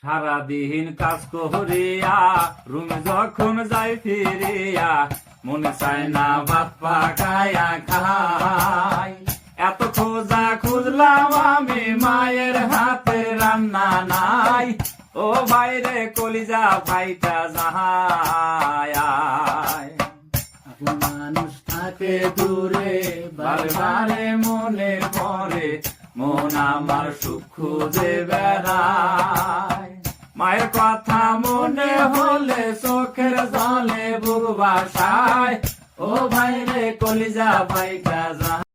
সারাদিন কাজ করিয়া রুমে যখন যাই ফিরিয়া মনে চায় না ভাত পাকায়া খাই। এত খোঁজা খুঁজলাম আমি মায়ের হাতের রান্না নাই। ও ভাইরে কলিজা ভাইটা যাহায়। মানুষ থাকে দূরে বারে বারে মনে পড়ে মন আমার সুখ খুঁজে বেড়ায়। মায়ের কথা মনে হলে চোখের জলে বুক ভাসায়। ও ভাইরে কলিজা ভাইটা যাহায়।